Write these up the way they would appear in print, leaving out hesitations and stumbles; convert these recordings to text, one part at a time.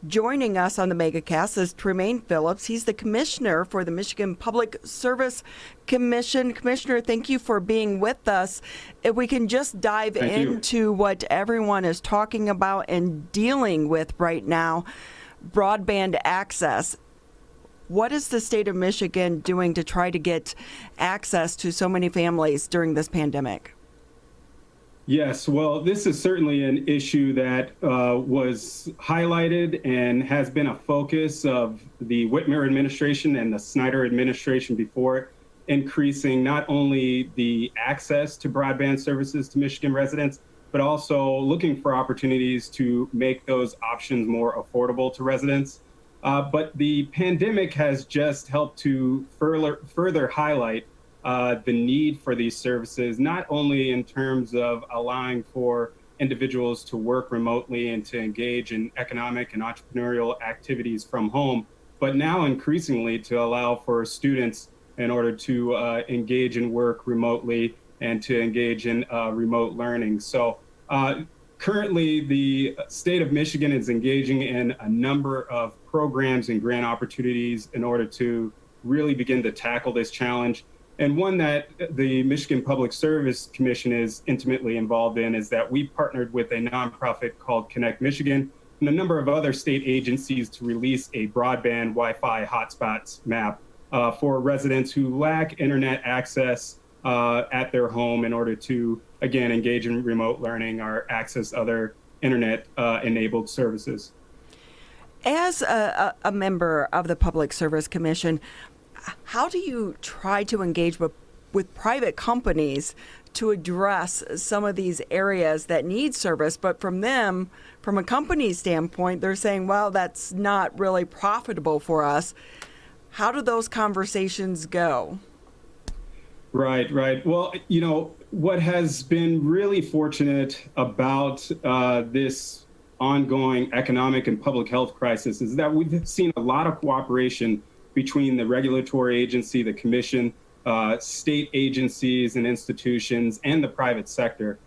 Joining us on the MegaCast is Tremaine Phillips. He's the commissioner for the Michigan Public Service Commission. Commissioner, thank you for being with us. If we can just dive into what everyone is talking about and dealing with right now, broadband access. What is the state of Michigan doing to try to get access to so many families during this pandemic? Yes, well, this is certainly an issue that was highlighted and has been a focus of the Whitmer administration and the Snyder administration before it, increasing not only the access to broadband services to Michigan residents, but also looking for opportunities to make those options more affordable to residents. But the pandemic has just helped to further highlight the need for these services, not only in terms of allowing for individuals to work remotely and to engage in economic and entrepreneurial activities from home, but now increasingly to allow for students in order to engage and work remotely and to engage in remote learning. So currently, the state of Michigan is engaging in a number of programs and grant opportunities in order to really begin to tackle this challenge. And one that the Michigan Public Service Commission is intimately involved in is that we partnered with a nonprofit called Connect Michigan and a number of other state agencies to release a broadband Wi-Fi hotspots map for residents who lack internet access at their home in order to, again, engage in remote learning or access other internet enabled services. As a member of the Public Service Commission, how do you try to engage with private companies to address some of these areas that need service? But from a company standpoint, they're saying, well, that's not really profitable for us. How do those conversations go? Right. Well, what has been really fortunate about this ongoing economic and public health crisis is that we've seen a lot of cooperation between the regulatory agency, the commission, state agencies and institutions, and the private sector.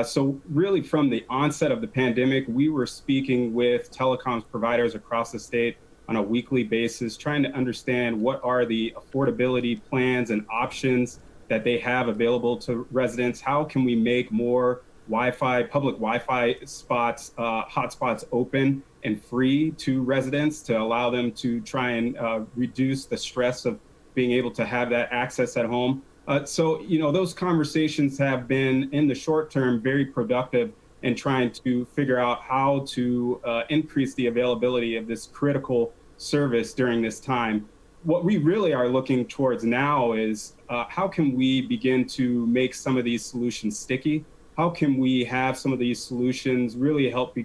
So really from the onset of the pandemic, we were speaking with telecoms providers across the state on a weekly basis, trying to understand what are the affordability plans and options that they have available to residents. How can we make more public Wi-Fi spots, hotspots open and free to residents to allow them to try and reduce the stress of being able to have that access at home. So those conversations have been, in the short term, very productive in trying to figure out how to increase the availability of this critical service during this time. What we really are looking towards now is how can we begin to make some of these solutions sticky? How can we have some of these solutions really help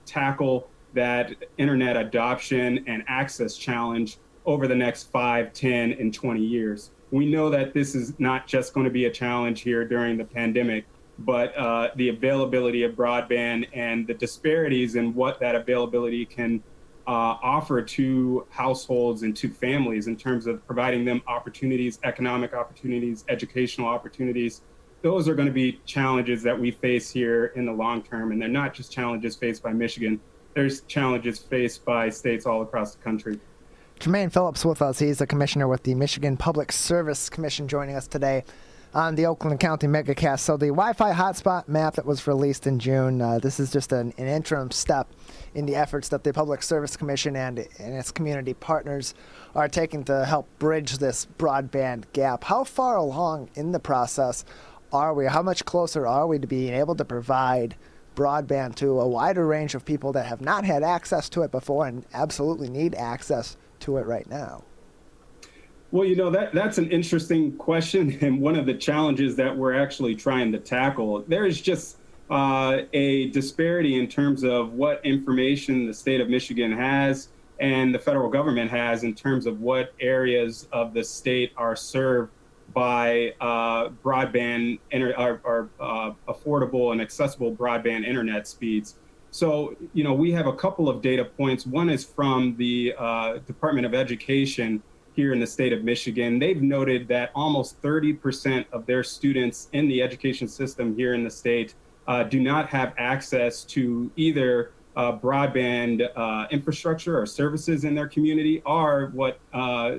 tackle that internet adoption and access challenge over the next 5, 10, and 20 years? We know that this is not just going to be a challenge here during the pandemic, but the availability of broadband and the disparities in what that availability can offer to households and to families in terms of providing them opportunities, economic opportunities, educational opportunities. Those are going to be challenges that we face here in the long term. And they're not just challenges faced by Michigan. There's challenges faced by states all across the country. Tremaine Phillips with us. He's a commissioner with the Michigan Public Service Commission, joining us today on the Oakland County MegaCast. So the Wi-Fi hotspot map that was released in June, this is just an interim step in the efforts that the Public Service Commission and its community partners are taking to help bridge this broadband gap. How far along in the process are we? How much closer are we to being able to provide broadband to a wider range of people that have not had access to it before and absolutely need access to it right now? Well, that's an interesting question, and one of the challenges that we're actually trying to tackle. There is just a disparity in terms of what information the state of Michigan has and the federal government has in terms of what areas of the state are served by broadband or affordable and accessible broadband internet speeds. So, we have a couple of data points. One is from the Department of Education here in the state of Michigan. They've noted that almost 30% of their students in the education system here in the state do not have access to either broadband infrastructure or services in their community are what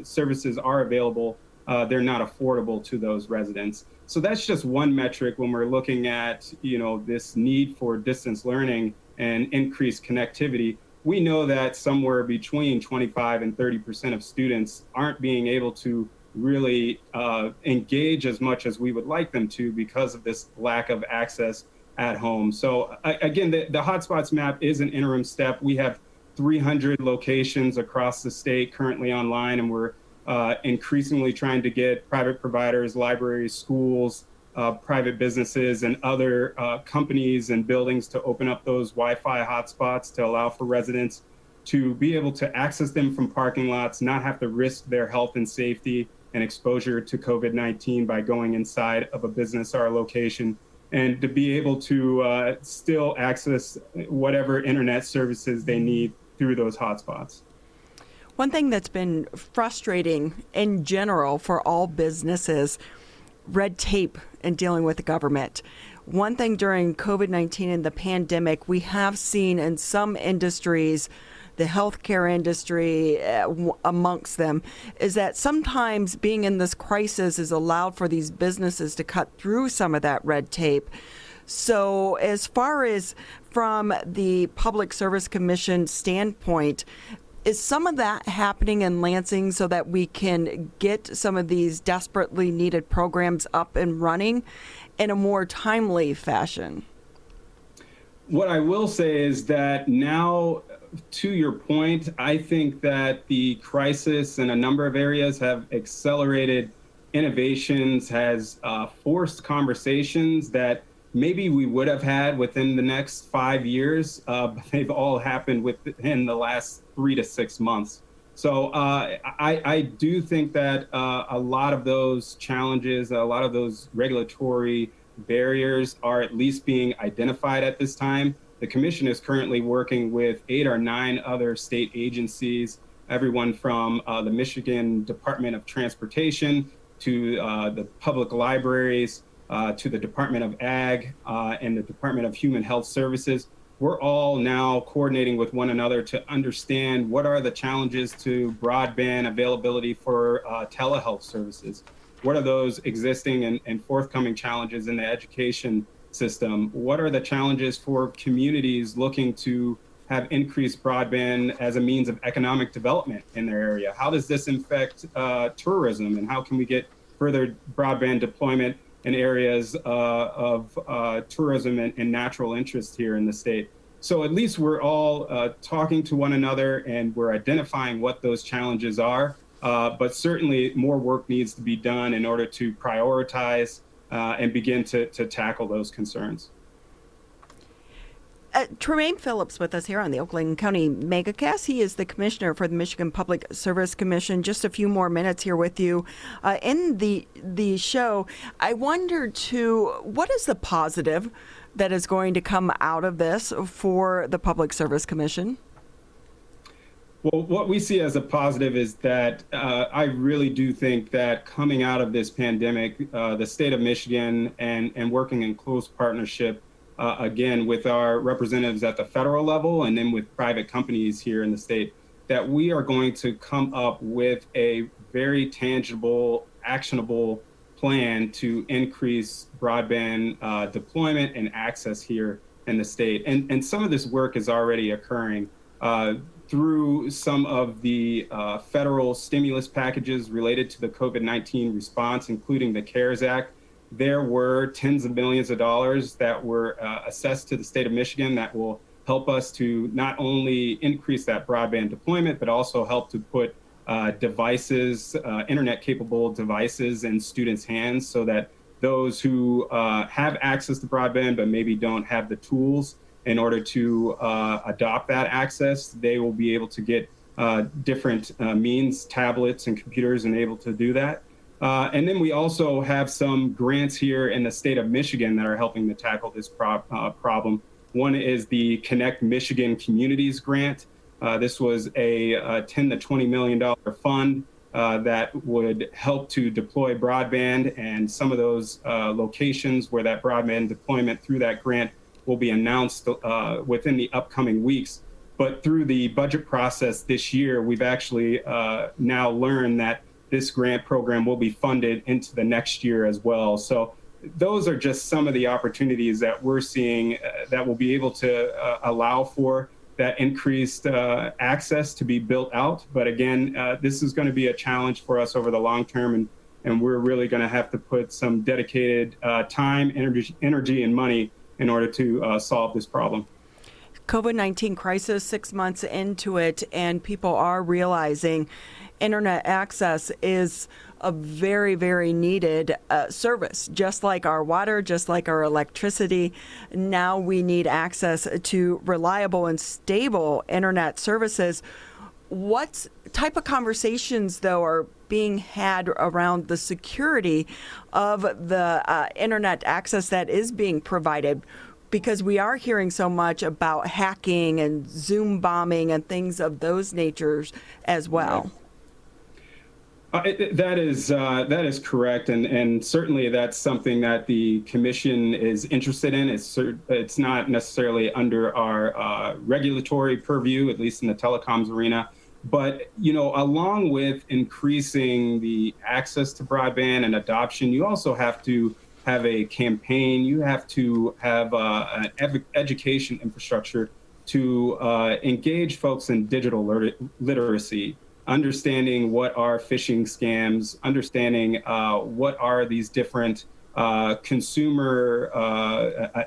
services are available. They're not affordable to those residents. So that's just one metric when we're looking at, this need for distance learning and increased connectivity. We know that somewhere between 25 and 30% of students aren't being able to really engage as much as we would like them to because of this lack of access at home. So again, the hotspots map is an interim step. We have 300 locations across the state currently online, and we're increasingly trying to get private providers, libraries, schools, private businesses, and other companies and buildings to open up those Wi-Fi hotspots to allow for residents to be able to access them from parking lots, not have to risk their health and safety and exposure to COVID-19 by going inside of a business or a location, and to be able to still access whatever internet services they need through those hotspots. One thing that's been frustrating in general for all businesses, red tape in dealing with the government. One thing during COVID-19 and the pandemic, we have seen in some industries, the healthcare industry amongst them, is that sometimes being in this crisis has allowed for these businesses to cut through some of that red tape. So as far as from the Public Service Commission standpoint, is some of that happening in Lansing so that we can get some of these desperately needed programs up and running in a more timely fashion? What I will say is that now, to your point, I think that the crisis in a number of areas have accelerated innovations, has forced conversations that maybe we would have had within the next 5 years, but they've all happened within the last 3 to 6 months. So I do think that a lot of those challenges, a lot of those regulatory barriers are at least being identified at this time. The commission is currently working with 8 or 9 other state agencies, everyone from the Michigan Department of Transportation to the public libraries, to the Department of Ag and the Department of Human Health Services. We're all now coordinating with one another to understand what are the challenges to broadband availability for telehealth services. What are those existing and forthcoming challenges in the education system? What are the challenges for communities looking to have increased broadband as a means of economic development in their area? How does this affect tourism, and how can we get further broadband deployment in areas of tourism and natural interest here in the state? So at least we're all talking to one another, and we're identifying what those challenges are. But certainly more work needs to be done in order to prioritize and begin to tackle those concerns. Tremaine Phillips with us here on the Oakland County MegaCast. He is the commissioner for the Michigan Public Service Commission. Just a few more minutes here with you. In the show, I wondered too, what is the positive that is going to come out of this for the Public Service Commission? Well, what we see as a positive is that I really do think that coming out of this pandemic, the state of Michigan and working in close partnership again, with our representatives at the federal level and then with private companies here in the state, that we are going to come up with a very tangible, actionable plan to increase broadband deployment and access here in the state. And some of this work is already occurring through some of the federal stimulus packages related to the COVID-19 response, including the CARES Act. There were tens of millions of dollars that were assessed to the state of Michigan that will help us to not only increase that broadband deployment, but also help to put devices, internet-capable devices in students' hands so that those who have access to broadband but maybe don't have the tools in order to adopt that access, they will be able to get different means, tablets and computers, and able to do that. And then we also have some grants here in the state of Michigan that are helping to tackle this problem. One is the Connect Michigan Communities Grant. This was a $10 to $20 million fund that would help to deploy broadband, and some of those locations where that broadband deployment through that grant will be announced within the upcoming weeks. But through the budget process this year, we've actually now learned that this grant program will be funded into the next year as well. So those are just some of the opportunities that we're seeing that will be able to allow for that increased access to be built out. But again, this is going to be a challenge for us over the long term, and we're really going to have to put some dedicated time, energy, and money in order to solve this problem. COVID-19 crisis, 6 months into it, and people are realizing internet access is a very, very needed service, just like our water, just like our electricity. Now we need access to reliable and stable internet services. What type of conversations, though, are being had around the security of the internet access that is being provided? Because we are hearing so much about hacking and Zoom bombing and things of those natures as well. That is correct, and certainly that's something that the commission is interested in. It's not necessarily under our regulatory purview, at least in the telecoms arena. But along with increasing the access to broadband and adoption, you also have to have a campaign. You have to have an education infrastructure to engage folks in digital literacy, understanding what are phishing scams, understanding what are these different consumer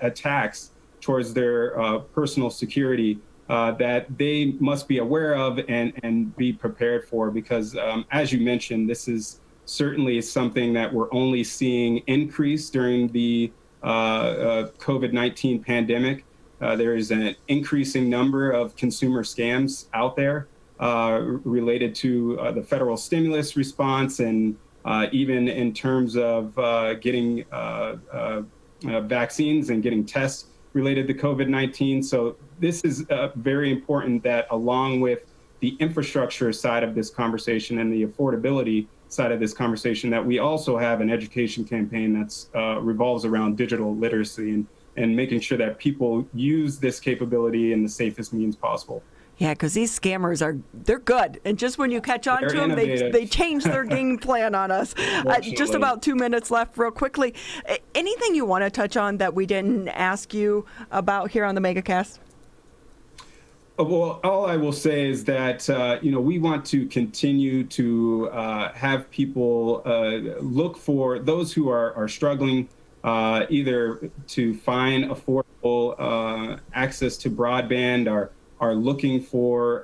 attacks towards their personal security that they must be aware of and be prepared for. Because as you mentioned, this is certainly something that we're only seeing increase during the COVID-19 pandemic. There is an increasing number of consumer scams out there related to the federal stimulus response, and even in terms of getting vaccines and getting tests related to COVID-19. So this is very important that, along with the infrastructure side of this conversation and the affordability side of this conversation, that we also have an education campaign that's revolves around digital literacy and making sure that people use this capability in the safest means possible. Yeah, because these scammers they're good. And just when you catch on to them, they change their game plan on us. Just about 2 minutes left real quickly. Anything you want to touch on that we didn't ask you about here on the MegaCast? Well, all I will say is that, we want to continue to have people look for those who are struggling either to find affordable access to broadband or are looking for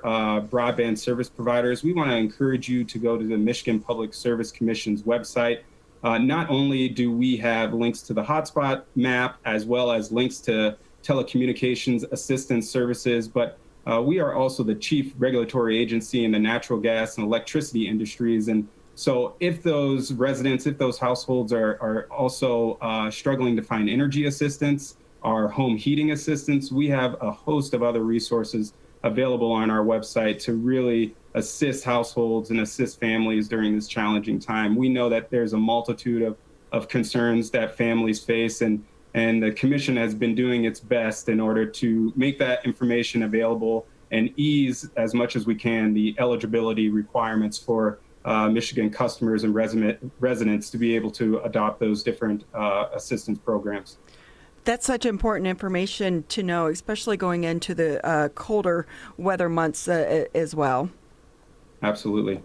broadband service providers. We want to encourage you to go to the Michigan Public Service Commission's website. Not only do we have links to the hotspot map, as well as links to telecommunications assistance services, but we are also the chief regulatory agency in the natural gas and electricity industries. And so if those residents, if those households are also struggling to find energy assistance, our home heating assistance, we have a host of other resources available on our website to really assist households and assist families during this challenging time. We know that there's a multitude of concerns that families face, and the commission has been doing its best in order to make that information available and ease as much as we can the eligibility requirements for Michigan customers and residents to be able to adopt those different assistance programs. That's such important information to know, especially going into the colder weather months as well. Absolutely.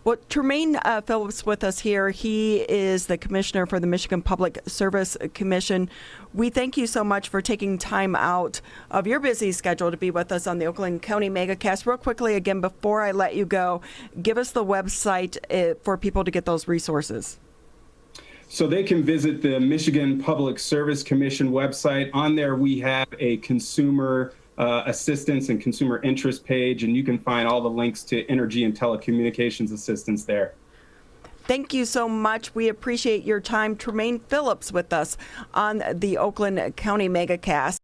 Well, Tremaine Phillips with us here. He is the commissioner for the Michigan Public Service Commission. We thank you so much for taking time out of your busy schedule to be with us on the Oakland County MegaCast. Real quickly, again, before I let you go, give us the website for people to get those resources. So they can visit the Michigan Public Service Commission website. On there, we have a consumer assistance and consumer interest page, and you can find all the links to energy and telecommunications assistance there. Thank you so much. We appreciate your time. Tremaine Phillips with us on the Oakland County MegaCast.